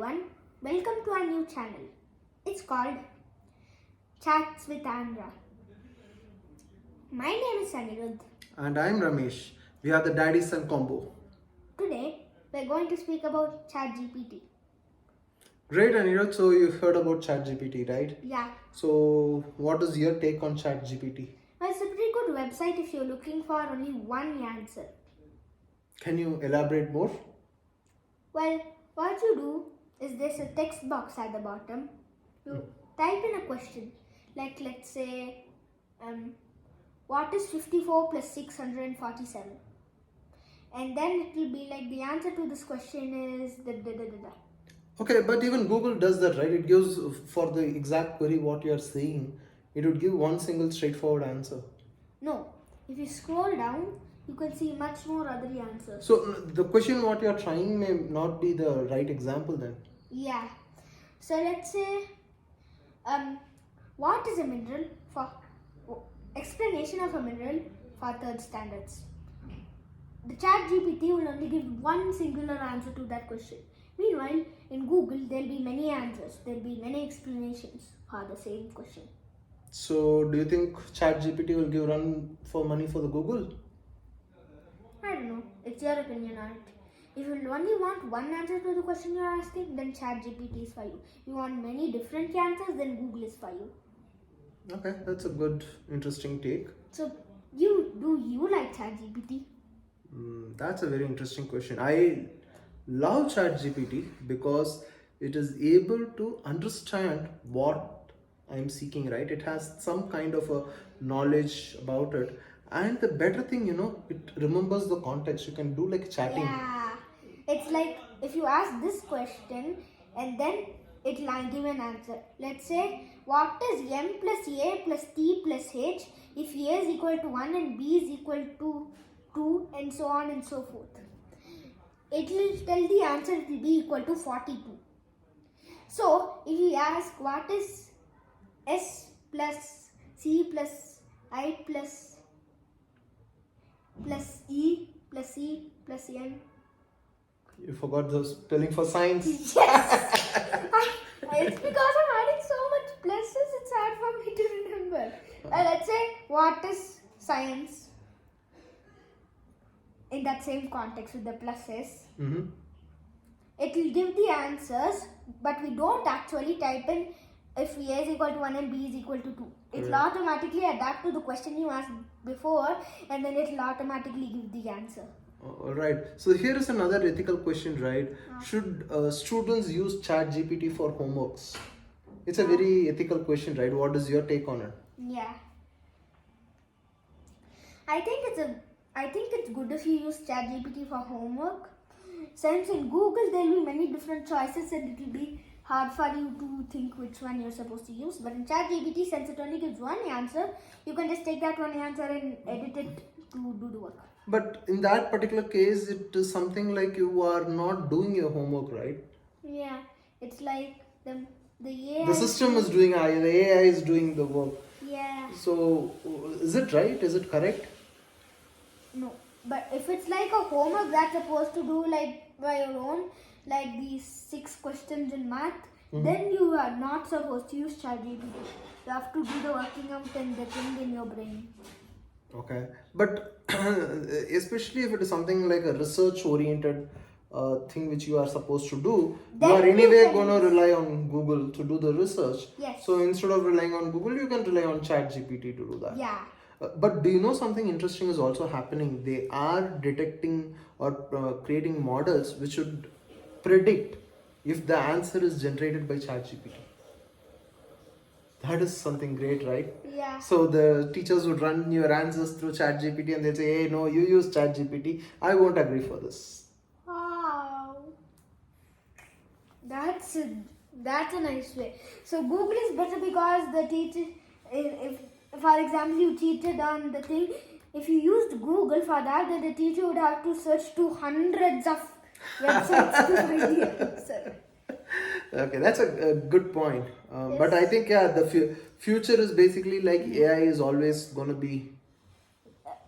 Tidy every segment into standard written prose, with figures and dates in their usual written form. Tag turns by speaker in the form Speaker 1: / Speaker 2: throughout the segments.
Speaker 1: everyone, welcome to our new channel. It's called Chats with Andra. My name is Anirudh.
Speaker 2: And I'm Ramesh. We are the daddy son combo.
Speaker 1: Today we're going to speak about ChatGPT.
Speaker 2: Great, Anirudh. So you heard about ChatGPT, right?
Speaker 1: Yeah,
Speaker 2: So what is your take on ChatGPT?
Speaker 1: well, it's a pretty good website if you're looking for only one answer.
Speaker 2: Can you elaborate more?
Speaker 1: Well, what you do is there's a text box at the bottom. You type in a question, like let's say, what is 54 plus 647? And then it will be like the answer to this question is da da da da da.
Speaker 2: Okay, but even Google does that, right? It gives for the exact query what you are saying. It would give one single straightforward answer.
Speaker 1: No, if you scroll down, you can see much more other answers.
Speaker 2: So the question what you are trying may not be the right example then.
Speaker 1: Yeah. So let's say, what is a mineral for explanation of a mineral for third standards? The ChatGPT will only give one singular answer to that question. Meanwhile, in Google, there'll be many answers. There'll be many explanations for the same question.
Speaker 2: So do you think ChatGPT will give run for money for the Google?
Speaker 1: I don't know. It's your opinion on it. If you only want one answer to the question you're asking, then ChatGPT is for you. If you want many different answers, then Google is for you.
Speaker 2: Okay, that's a good, interesting take.
Speaker 1: So, do you like ChatGPT?
Speaker 2: That's a very interesting question. I love ChatGPT because it is able to understand what I'm seeking, right? It has some kind of a knowledge about it. And the better thing, it remembers the context. You can do like chatting.
Speaker 1: Yeah. It's like if you ask this question and then it'll give an answer. Let's say, what is m plus a plus t plus h if a is equal to 1 and b is equal to 2 and so on and so forth. It will tell the answer it will be equal to 42. So, if you ask what is s plus c plus I plus e plus c plus n.
Speaker 2: You forgot the spelling for science.
Speaker 1: Yes! It's because I'm adding so much pluses, it's hard for me to remember. Let's say, what is science? In that same context with the pluses.
Speaker 2: Mm-hmm.
Speaker 1: It will give the answers, but we don't actually type in if A is equal to 1 and B is equal to 2. It will automatically adapt to the question you asked before and then it will automatically give the answer.
Speaker 2: All right. So here is another ethical question, right? Should students use ChatGPT for homeworks? It's a very ethical question, right? What is your take on it?
Speaker 1: Yeah. I think it's good if you use ChatGPT for homework. Since in Google there will be many different choices and it will be hard for you to think which one you're supposed to use. But in ChatGPT, since it only gives one answer, you can just take that one answer and edit it to do the work.
Speaker 2: But in that particular case, it is something like you are not doing your homework, right?
Speaker 1: Yeah, it's like the AI.
Speaker 2: The system is doing, the AI is doing the work.
Speaker 1: Yeah.
Speaker 2: So is it right? Is it correct?
Speaker 1: No, but if it's like a homework that's supposed to do like by your own, like these 6 questions in math, then you are not supposed to use ChatGPT. You have to do the working out and the thing in your brain.
Speaker 2: Okay, but especially if it is something like a research-oriented thing which you are supposed to do,
Speaker 1: Then
Speaker 2: you are
Speaker 1: you
Speaker 2: anyway
Speaker 1: can
Speaker 2: going to rely on Google to do the research.
Speaker 1: Yes.
Speaker 2: So instead of relying on Google, you can rely on ChatGPT to do that.
Speaker 1: Yeah.
Speaker 2: But do you know something interesting is also happening? They are detecting or creating models which should predict if the answer is generated by ChatGPT. That is something great, right?
Speaker 1: Yeah.
Speaker 2: So the teachers would run your answers through ChatGPT and they'd say, hey, no, you use ChatGPT. I won't agree for this.
Speaker 1: Wow. That's a nice way. So Google is better because the teacher, if for example you cheated on the thing, if you used Google for that, then the teacher would have to search to hundreds of websites to find the answer.
Speaker 2: Okay, that's a good point. But I think, the future is basically like AI is always going to be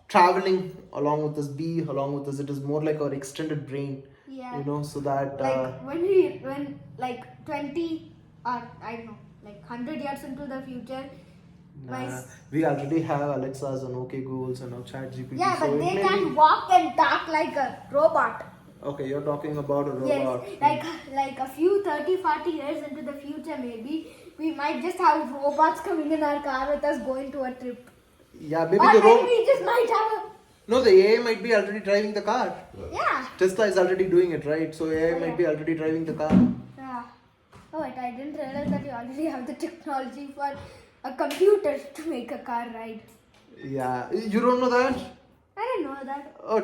Speaker 2: traveling along with us, along with us. It is more like our extended brain.
Speaker 1: Yeah.
Speaker 2: You know, so that
Speaker 1: Like when like 20 or I don't know, like 100 years into the future, my
Speaker 2: we already have Alexas and OK Googles and now ChatGPT.
Speaker 1: yeah,
Speaker 2: so
Speaker 1: but
Speaker 2: it
Speaker 1: they
Speaker 2: may
Speaker 1: can
Speaker 2: be...
Speaker 1: walk and talk like a robot.
Speaker 2: Okay, you're talking about a
Speaker 1: Yes,
Speaker 2: robot.
Speaker 1: like a few 30-40 years into the future, maybe we might just have robots coming in our car with us going to a trip.
Speaker 2: Yeah, maybe
Speaker 1: Or
Speaker 2: the
Speaker 1: maybe we just might have
Speaker 2: No, the AI might be already driving the car.
Speaker 1: yeah.
Speaker 2: Tesla is already doing it, right? So AI might be already driving the car.
Speaker 1: Yeah. Oh, wait, I didn't realize that you already have the technology for a computer to make a car ride.
Speaker 2: Yeah, you don't know that?
Speaker 1: I didn't know that.
Speaker 2: Oh,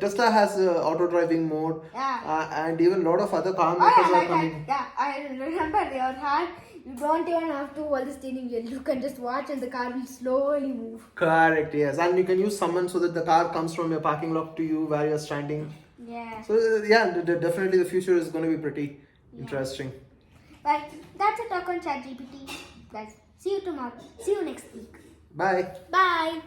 Speaker 2: Tesla has auto driving mode.
Speaker 1: Yeah.
Speaker 2: And even a lot of other car
Speaker 1: Oh
Speaker 2: makers
Speaker 1: yeah,
Speaker 2: are coming.
Speaker 1: I remember your hand. You don't even have to hold the steering wheel. You can just watch and the car will slowly move.
Speaker 2: Correct, yes. And you can use summon so that the car comes from your parking lot to you where you're standing.
Speaker 1: Yeah.
Speaker 2: So yeah, definitely the future is going to be pretty interesting.
Speaker 1: But that's a talk on ChatGPT. Guys, see you tomorrow. See you next week.
Speaker 2: Bye.
Speaker 1: Bye.